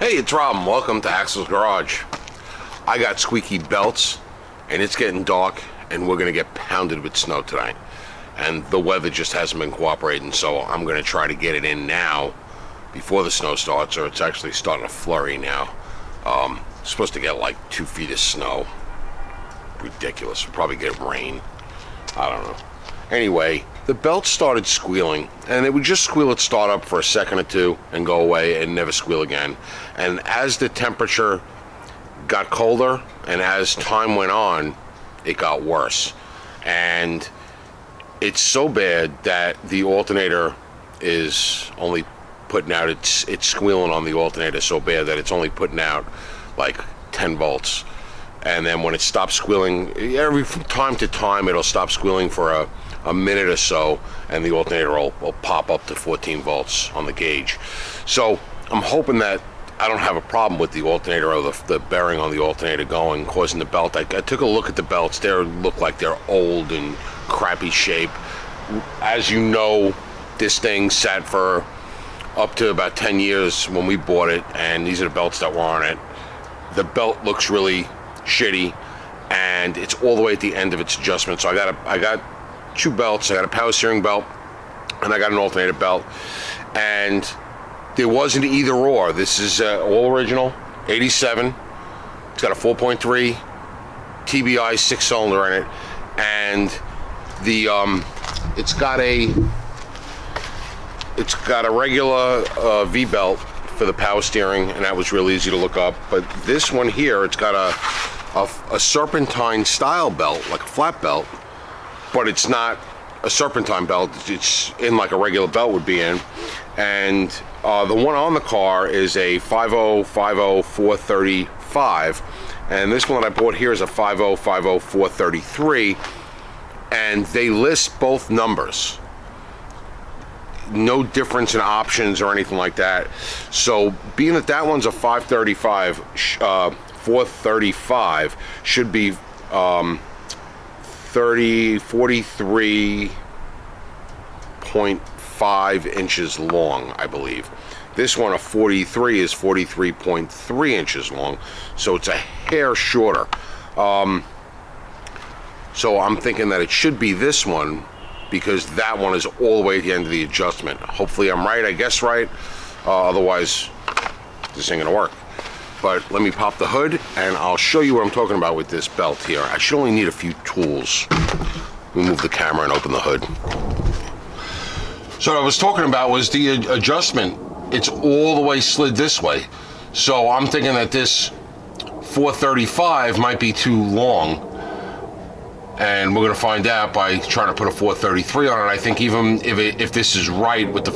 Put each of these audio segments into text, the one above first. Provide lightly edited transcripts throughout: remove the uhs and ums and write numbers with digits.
Hey, it's Rob, and welcome to Axel's Garage. I got squeaky belts, and it's getting dark, and we're going to get pounded with snow tonight. And the weather just hasn't been cooperating, so I'm going to try to get it in now before the snow starts, or it's actually starting to flurry now. Supposed to get like 2 feet of snow. Ridiculous. We'll probably get rain. I don't know. Anyway, the belt started squealing, and it would just squeal at startup for a second or two and go away and never squeal again. And as the temperature got colder and as time went on, it got worse. And it's so bad that the alternator is only putting out, it's squealing on the alternator so bad that it's only putting out like 10 volts. And then when it stops squealing, from time to time it'll stop squealing for a minute or so, and the alternator will pop up to 14 volts on the gauge. So I'm hoping that I don't have a problem with the alternator or the bearing on the alternator going, causing the belt. I took a look at the belts. They look like they're old and crappy shape. As you know, this thing sat for up to about 10 years when we bought it, and these are the belts that were on it. The belt looks really shitty, and it's all the way at the end of its adjustment. So I got two belts. I got a power steering belt, and I got an alternator belt, and there wasn't either or. This is all original, 87. It's got a 4.3 TBI 6-cylinder in it, and the it's got a regular V belt for the power steering, and that was real easy to look up. But this one here, it's got a serpentine style belt, like a flat belt, but it's not a serpentine belt. It's in like a regular belt would be in. And the one on the car is a 5050 435, and this one that I bought here is a 5050 433, and they list both numbers. No difference in options or anything like that. So being that that one's a 535, 435 should be 43.5 inches long, I believe. This one, a 43, is 43.3 inches long, so it's a hair shorter. So I'm thinking that it should be this one, because that one is all the way at the end of the adjustment. Hopefully I'm right, I guess right. Otherwise, this ain't gonna work. But let me pop the hood, and I'll show you what I'm talking about with this belt here. I should only need a few tools. Let me move the camera and open the hood. So what I was talking about was the adjustment. It's all the way slid this way. So I'm thinking that this 435 might be too long. And we're going to find out by trying to put a 433 on it. I think even if this is right with the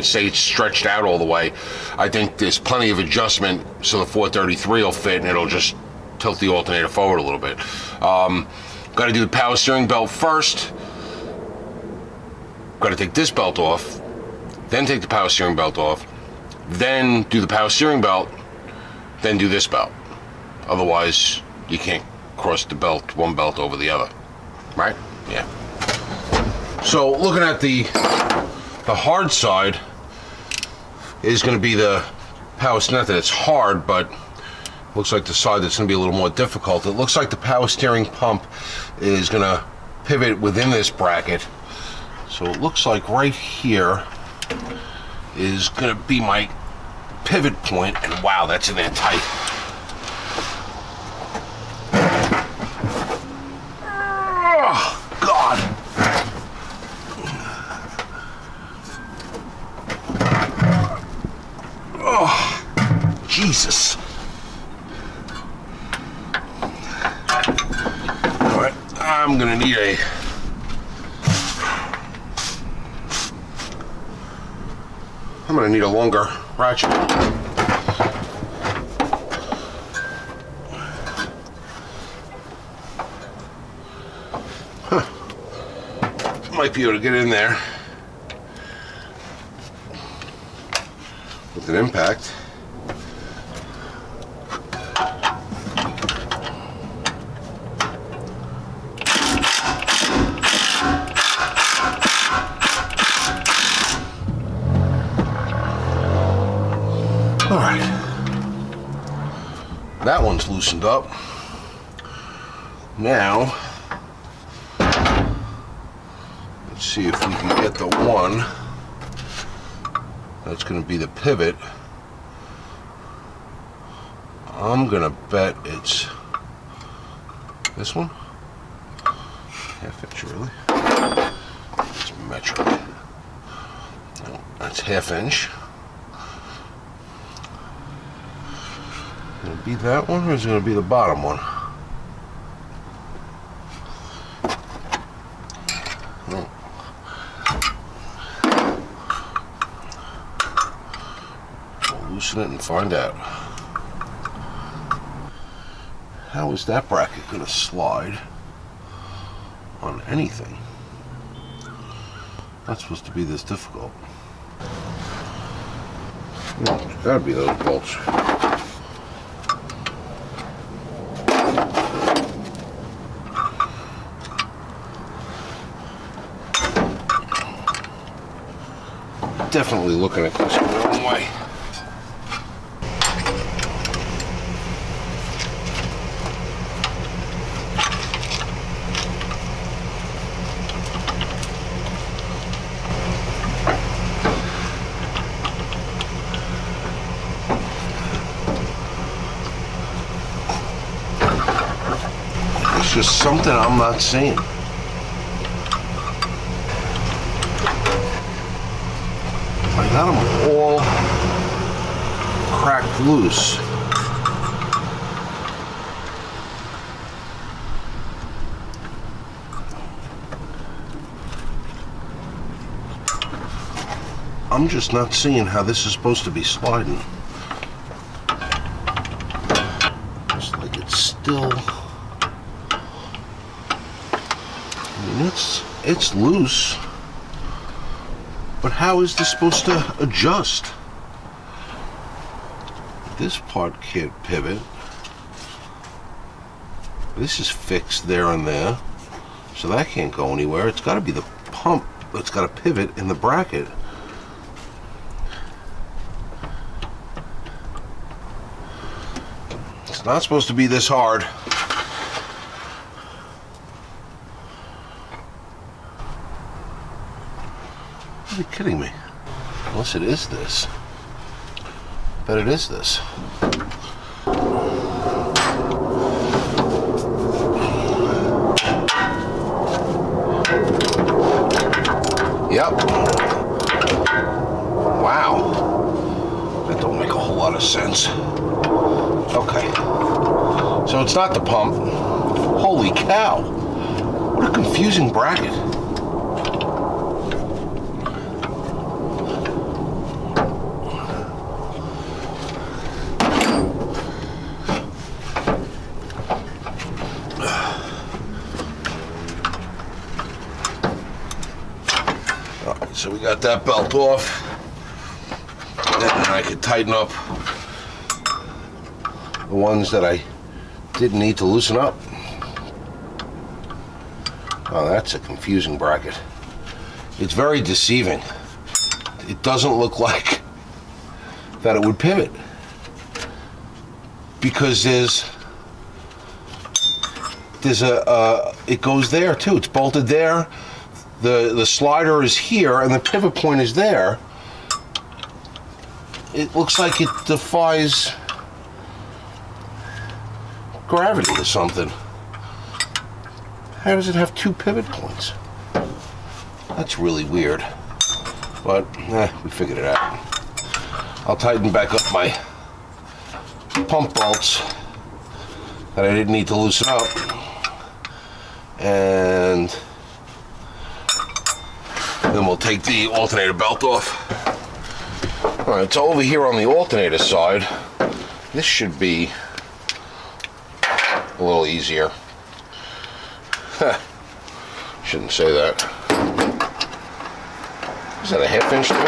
say it's stretched out all the way, I think there's plenty of adjustment so the 433 will fit, and it'll just tilt the alternator forward a little bit. Got to do the power steering belt first. Got to take this belt off, then take the power steering belt off, then do the power steering belt, then do this belt. Otherwise, you can't cross the belt, one belt over the other. Right? Yeah. So looking at the hard side is going to be the power steering. Not that it's hard, but looks like the side that's going to be a little more difficult. It looks like the power steering pump is going to pivot within this bracket. So it looks like right here is going to be my pivot point, and wow, that's in there tight. Jesus. All right, I'm gonna need a longer ratchet. Might be able to get in there with an impact. All right. That one's loosened up. Now, let's see if we can get the one that's going to be the pivot. I'm going to bet it's this one. Half inch, really? It's metric. No, that's half inch. Going to be that one, or is it going to be the bottom one? No. We'll loosen it and find out. How is that bracket going to slide on anything? Not supposed to be this difficult. No, it's got to be those bolts. Definitely looking at this the wrong way. It's just something I'm not seeing. I got them all cracked loose. I'm just not seeing how this is supposed to be sliding. It's like it's still... I mean, it's loose. But how is this supposed to adjust? This part can't pivot. This is fixed there and there. So that can't go anywhere. It's got to be the pump that's got to pivot in the bracket. It's not supposed to be this hard. Are you kidding me? Unless it is this. I bet it is this. Yep. Wow. That don't make a whole lot of sense. Okay. So it's not the pump. Holy cow. What a confusing bracket. So we got that belt off, and I could tighten up the ones that I didn't need to loosen up. Oh, that's a confusing bracket. It's very deceiving. It doesn't look like that it would pivot, because there's a it goes there too. It's bolted there. The slider is here and the pivot point is there. It looks like it defies gravity or something. How does it have two pivot points? That's really weird. But, we figured it out. I'll tighten back up my pump bolts that I didn't need to loosen up. And then we'll take the alternator belt off. Alright, so over here on the alternator side, this should be a little easier. Shouldn't say that. Is that a half inch thing?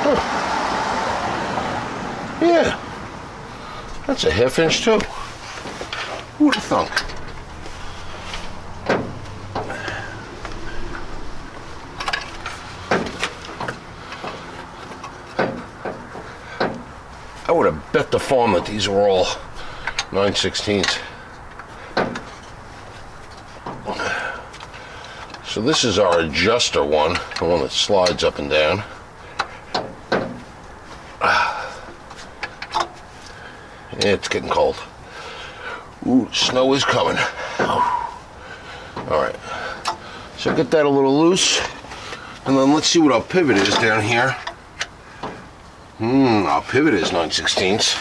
Huh. Yeah. That's a half inch too. Who would have thunk? I would have bet the farm that these were all 9/16. So this is our adjuster one, the one that slides up and down. It's getting cold. Ooh, snow is coming. All right, so get that a little loose, and then let's see what our pivot is down here. Our pivot is 9/16.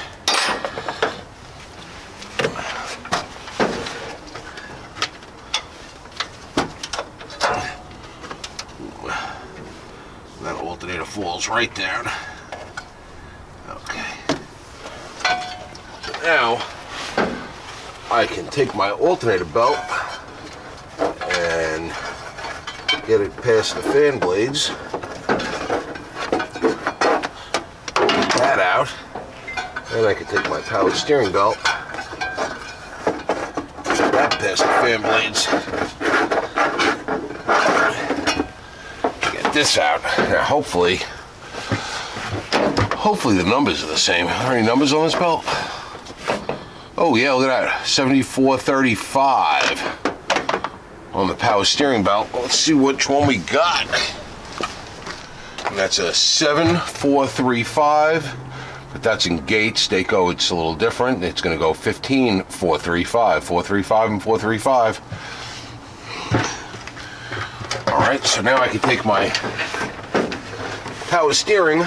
That alternator falls right down. Okay. So now I can take my alternator belt and get it past the fan blades. Get that out. Then I can take my power steering belt, get that past the fan blades. Get this out. Now hopefully the numbers are the same. Are there any numbers on this belt? Oh yeah, look at that. 7435 on the power steering belt. Let's see which one we got. And that's a 7435, but that's in Gates. Daco, it's a little different. It's going to go 15435, 435 and 435. All right, so now I can take my power steering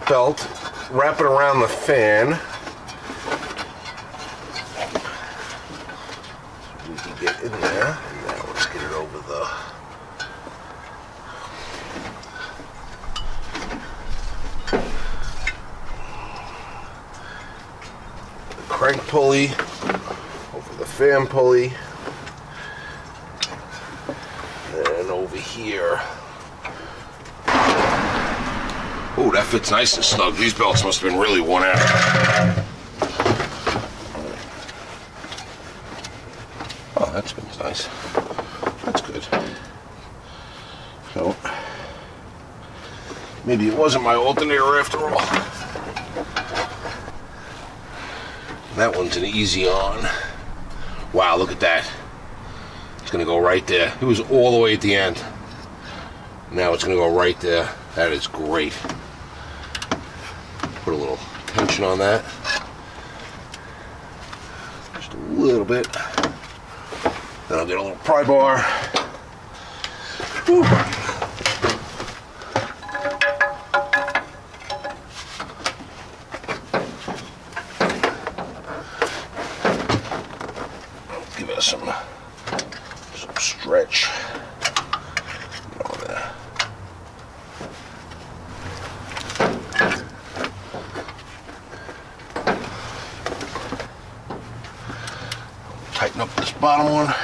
belt, wrap it around the fan. We can get in there. And now let's get it over the crank pulley, over the fan pulley, and over here. Oh, that fits nice and snug. These belts must have been really worn out. Oh, that spins nice. That's good. So, maybe it wasn't my alternator after all. That one's an easy on. Wow, look at that. It's gonna go right there. It was all the way at the end. Now it's gonna go right there. That is great. Put a little tension on that. Just a little bit. Then I'll get a little pry bar. Whew. Give us some stretch. Tighten up this bottom one.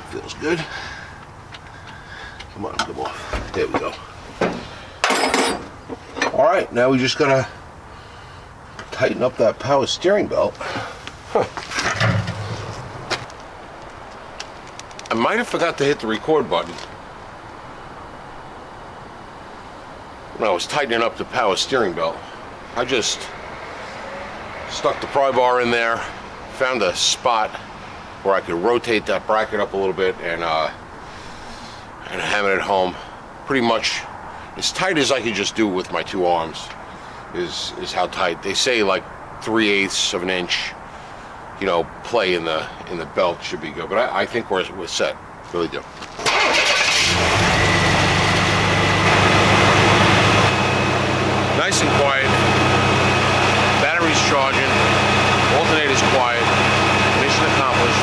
Feels good. Come on, come on. There we go. All right, now we just gotta tighten up that power steering belt. I might have forgot to hit the record button when I was tightening up the power steering belt. I just stuck the pry bar in there, found a spot where I could rotate that bracket up a little bit and hammer it home. Pretty much as tight as I could just do with my two arms is how tight. They say like 3/8 of an inch, you know, play in the belt should be good. But I think we're set. Really do. Nice and quiet. Battery's charging. Alternator's quiet. Mission accomplished.